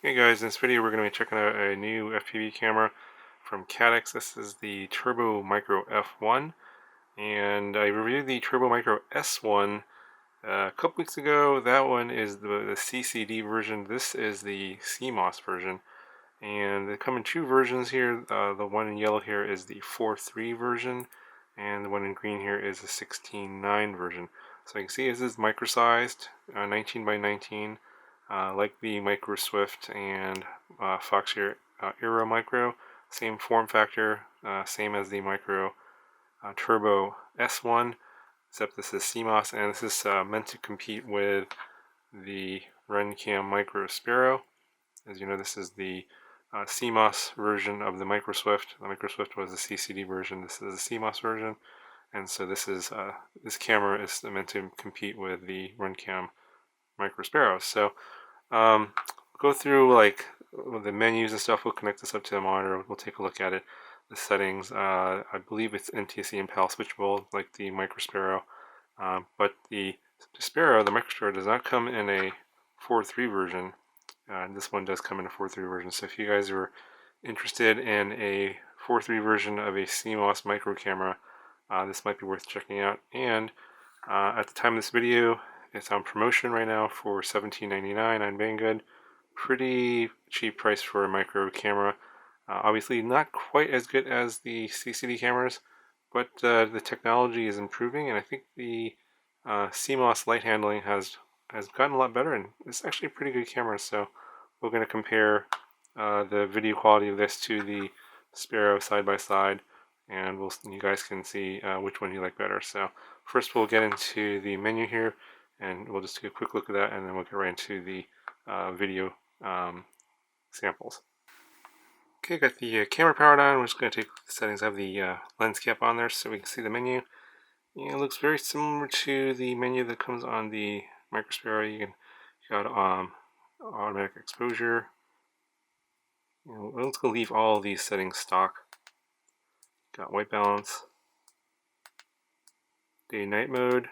Hey guys, in this video we're going to be checking out a new FPV camera from Caddx. This is the Turbo Micro F1, and I reviewed the Turbo Micro S1 a couple weeks ago. That one is the CCD version. This is the CMOS version, and they come in two versions here. The one in yellow here is the 4.3 version, and the one in green here is the 16.9 version. So you can see this is micro-sized, 19 by 19. Like the Micro Swift and Fox Aero Micro, same form factor, same as the Micro Turbo S1, except this is CMOS, and this is meant to compete with the RunCam Micro Sparrow. As you know, this is the CMOS version of the Micro Swift. The Micro Swift was the CCD version. This is the CMOS version, and so this camera is meant to compete with the RunCam Micro Sparrow. So go through like the menus and stuff. We'll connect this up to the monitor. We'll take a look at it. The settings. I believe it's NTSC and PAL switchable like the Micro Sparrow, but the Sparrow, the Micro Sparrow, does not come in a 4.3 version. This one does come in a 4.3 version. So if you guys are interested in a 4.3 version of a CMOS micro camera, this might be worth checking out. And at the time of this video, it's on promotion right now for $17.99 on Banggood. Pretty cheap price for a micro camera. Obviously not quite as good as the CCD cameras, but the technology is improving, and I think the CMOS light handling has gotten a lot better, and it's actually a pretty good camera. So we're going to compare the video quality of this to the Sparrow side by side, and you guys can see which one you like better. So first we'll get into the menu here, and we'll just take a quick look at that, and then we'll get right into the video samples. Okay, got the camera powered on. We're just going to take the settings. I have the lens cap on there so we can see the menu. And it looks very similar to the menu that comes on the Micro Sparrow. You got automatic exposure. Let's go leave all of these settings stock. Got white balance, day and night mode,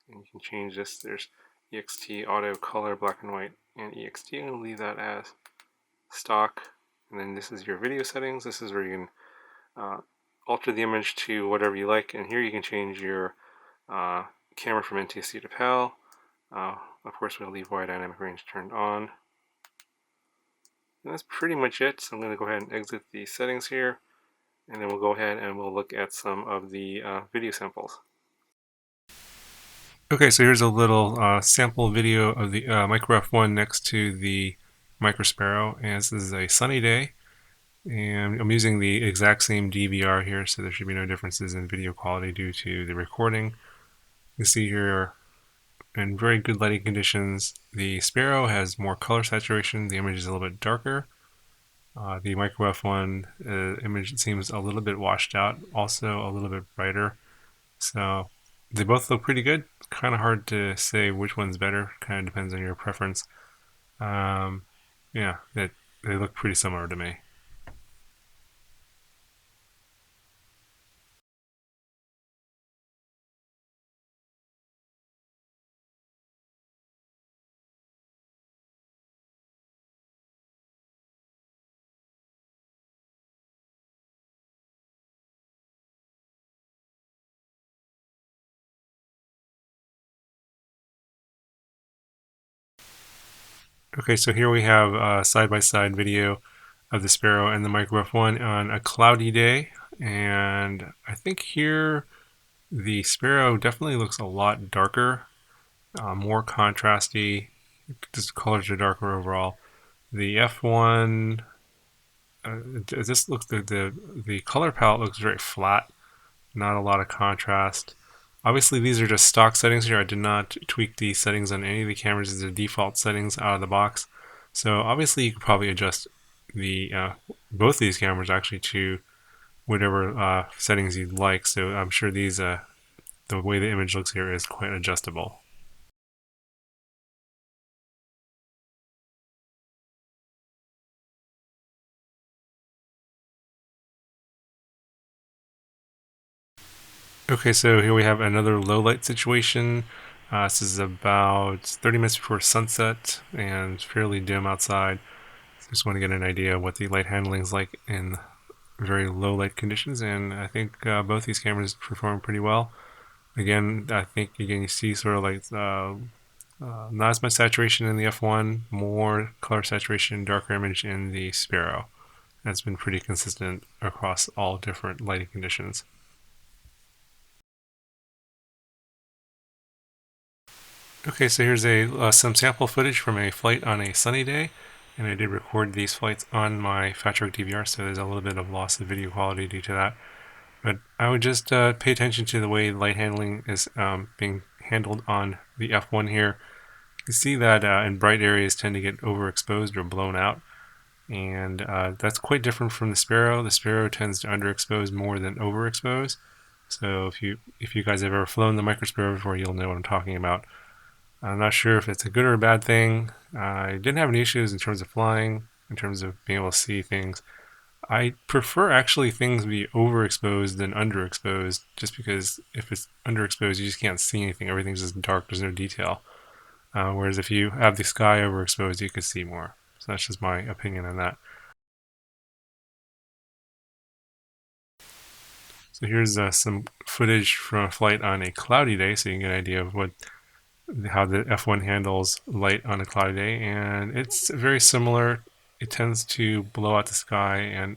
and you can change this. There's EXT, auto, color, black and white, and EXT. I'm going to leave that as stock. And then this is your video settings. This is where you can alter the image to whatever you like. And here you can change your camera from NTSC to PAL. Of course, we'll leave wide dynamic range turned on. And that's pretty much it. So I'm going to go ahead and exit the settings here. And then we'll go ahead and we'll look at some of the video samples. Okay, so here's a little sample video of the Micro F1 next to the Micro Sparrow, and this is a sunny day, and I'm using the exact same DVR here, so there should be no differences in video quality due to the recording. You see here, in very good lighting conditions, the Sparrow has more color saturation. The image is a little bit darker. The Micro F1 image seems a little bit washed out, also a little bit brighter. So they both look pretty good. Kind of hard to say which one's better. Kind of depends on your preference. Yeah, they look pretty similar to me. Okay, so here we have a side-by-side video of the Sparrow and the Micro F1 on a cloudy day, and I think here the Sparrow definitely looks a lot darker, more contrasty. Just colors are darker overall. The F1, this looks the color palette looks very flat, not a lot of contrast. Obviously, these are just stock settings here. I did not tweak the settings on any of the cameras. These are default settings out of the box. So obviously, you could probably adjust the both these cameras actually to whatever settings you'd like. So I'm sure these the way the image looks here is quite adjustable. Okay, so here we have another low light situation. This is about 30 minutes before sunset and fairly dim outside. Just want to get an idea of what the light handling is like in very low light conditions, and I think both these cameras perform pretty well. Again, I think you see sort of like not as much saturation in the F1, more color saturation, darker image in the Sparrow. That's been pretty consistent across all different lighting conditions. Okay, so here's some sample footage from a flight on a sunny day, and I did record these flights on my Fat Shark DVR, so there's a little bit of loss of video quality due to that. But I would just pay attention to the way light handling is being handled on the F1 here. You can see that in bright areas tend to get overexposed or blown out, and that's quite different from the Sparrow. The Sparrow tends to underexpose more than overexpose. So if you guys have ever flown the Micro Sparrow before, you'll know what I'm talking about. I'm not sure if it's a good or a bad thing. I didn't have any issues in terms of flying, in terms of being able to see things. I prefer actually things be overexposed than underexposed, just because if it's underexposed, you just can't see anything. Everything's just dark, there's no detail. Whereas if you have the sky overexposed, you can see more. So that's just my opinion on that. So here's some footage from a flight on a cloudy day, so you can get an idea of how the F1 handles light on a cloudy day, and it's very similar. It tends to blow out the sky and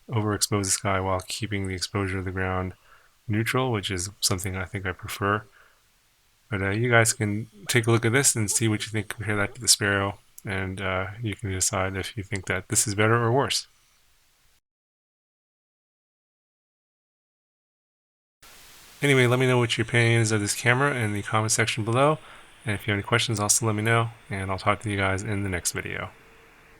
overexpose the sky while keeping the exposure of the ground neutral, which is something I think I prefer. But you guys can take a look at this and see what you think, compare that to the Sparrow, and you can decide if you think that this is better or worse. Anyway, let me know what your opinion is of this camera in the comment section below, and if you have any questions, also let me know, and I'll talk to you guys in the next video.